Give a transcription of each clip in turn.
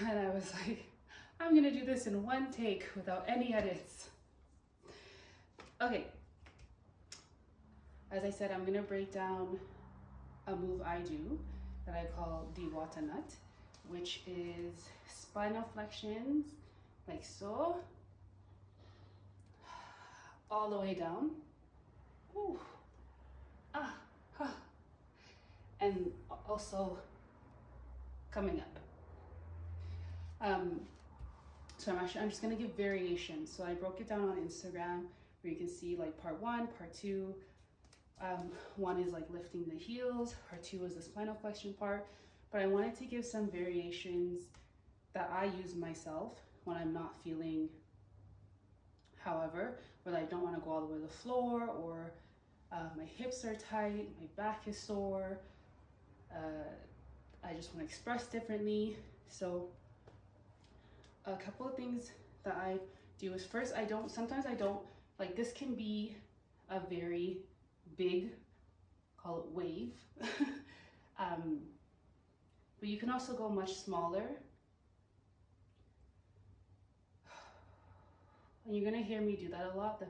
And I was like, I'm gonna do this in one take without any edits. Okay, as I said, I'm gonna break down a move I do that I call the Wata nut, which is spinal flexions, like so, all the way down. Ooh. Ah, ah. And also coming up. So I'm just gonna give variations. So I broke it down on Instagram where you can see like part 1, part 2. One is like lifting the heels, part 2 is the spinal flexion part. But I wanted to give some variations that I use myself when I'm not feeling, however, whether I don't want to go all the way to the floor, or my hips are tight, my back is sore, I just want to express differently. So a couple of things that I do is, first, sometimes I don't, like this can be a very big, call it wave, but you can also go much smaller. And you're gonna hear me do that a lot.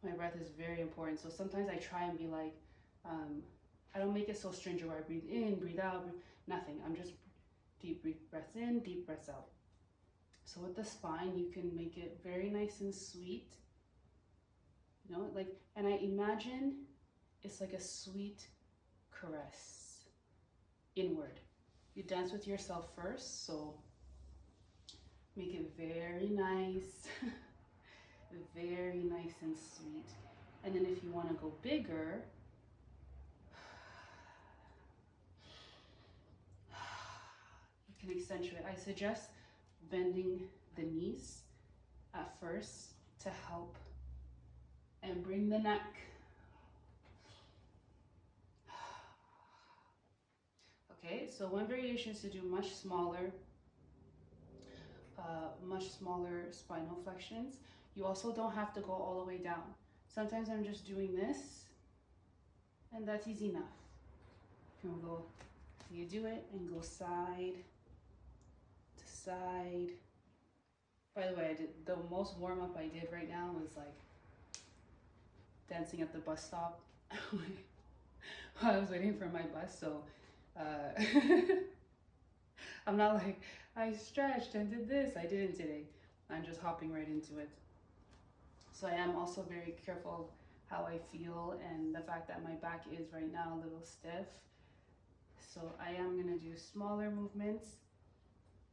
My breath is very important. So sometimes I try and be like, I don't make it so stringent where I breathe in, breathe out, nothing. I'm just deep breaths in, deep breaths out. So with the spine, you can make it very nice and sweet. You know, like, and I imagine it's like a sweet caress inward. You dance with yourself first, so make it very nice, very nice and sweet. And then if you want to go bigger, you can accentuate. I suggest bending the knees at first to help and bring the neck. Okay, so one variation is to do much smaller spinal flexions. You also don't have to go all the way down. Sometimes I'm just doing this, and that's easy enough. You do it and go side to side. By the way, the most warm up I did right now was like dancing at the bus stop while I was waiting for my bus. So I'm not like, I stretched and did this. I didn't today. I'm just hopping right into it. So I am also very careful of how I feel and the fact that my back is right now a little stiff. So I am gonna do smaller movements.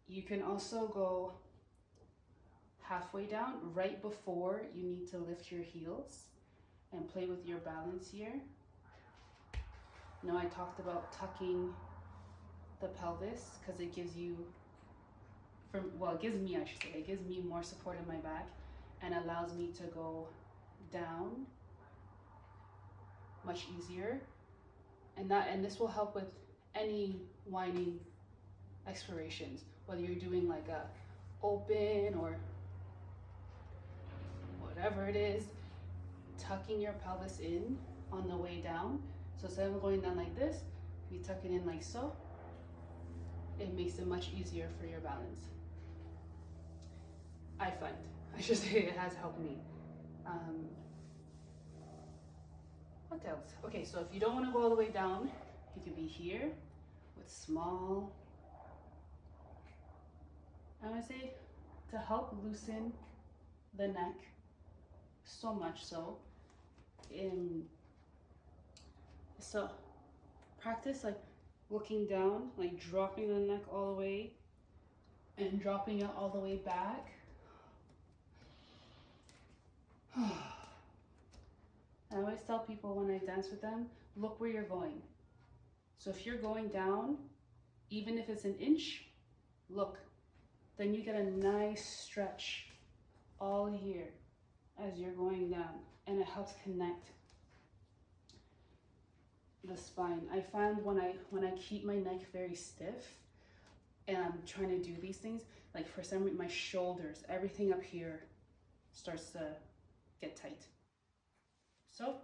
You can also go halfway down right before you need to lift your heels and play with your balance here. Now I talked about tucking the pelvis because it gives you, it gives me, I should say, it gives me more support in my back and allows me to go down much easier. And this will help with any winding explorations, whether you're doing like a open or whatever it is, tucking your pelvis in on the way down. So instead of going down like this, you tuck it in like so. It makes it much easier for your balance. I should say it has helped me. What else? Okay, so if you don't want to go all the way down, you could be here with small, I would say, to help loosen the neck, so much so. So practice like looking down, like dropping the neck all the way and dropping it all the way back. I always tell people when I dance with them, look where you're going. So if you're going down, even if it's an inch, look. Then you get a nice stretch all here as you're going down, and it helps connect the spine. I find when I keep my neck very stiff and I'm trying to do these things, like for some reason my shoulders, everything up here starts to get tight. So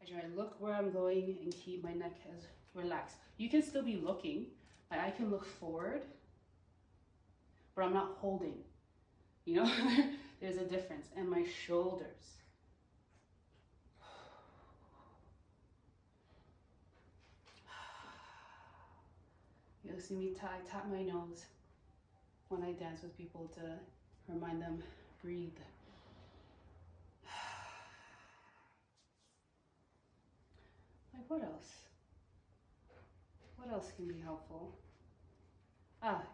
I try to look where I'm going and keep my neck as relax. You can still be looking, like I can look forward, but I'm not holding, you know. There's a difference. And my shoulders. You'll see me tap my nose when I dance with people to remind them, breathe. Like what else? What else can be helpful?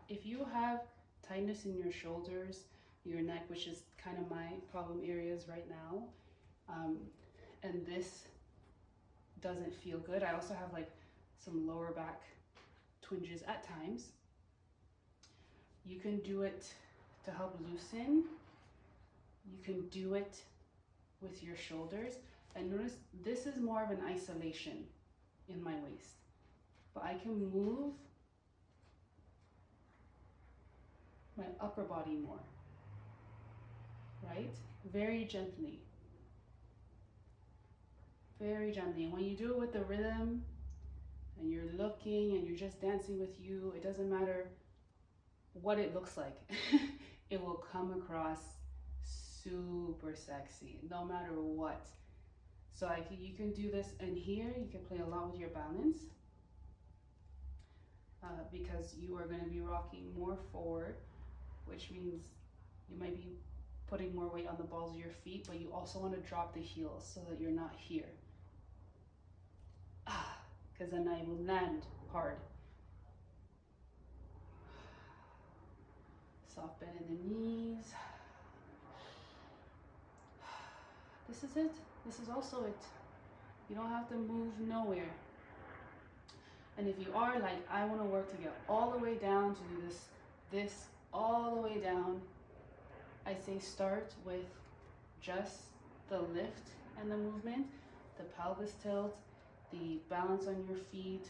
If you have tightness in your shoulders, your neck, which is kind of my problem areas right now, and this doesn't feel good. I also have like some lower back twinges at times. You can do it to help loosen. You can do it with your shoulders. And notice this is more of an isolation in my waist, but I can move my upper body more, right? Very gently. Very gently. And when you do it with the rhythm and you're looking and you're just dancing with you, it doesn't matter what it looks like. It will come across super sexy, no matter what. So you can do this, and here you can play a lot with your balance because you are going to be rocking more forward, which means you might be putting more weight on the balls of your feet, but you also want to drop the heels so that you're not here. Because then I will land hard. Soft bend in the knees. This is it. This is also it. You don't have to move nowhere. And if you are like, I want to work to get all the way down to do this all the way down, I say start with just the lift and the movement, the pelvis tilt, the balance on your feet,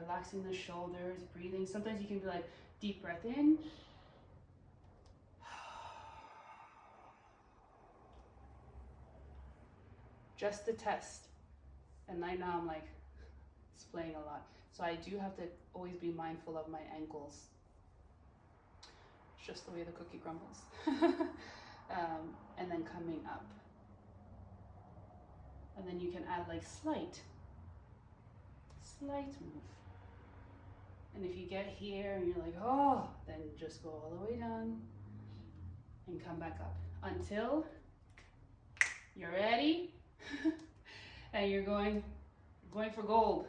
relaxing the shoulders, breathing. Sometimes you can be like, deep breath in. Just the test. And right now I'm like displaying a lot. So I do have to always be mindful of my ankles. It's just the way the cookie crumbles. And then coming up. And then you can add like slight move. And if you get here and you're like, oh, then just go all the way down and come back up until you're ready and you're going for gold.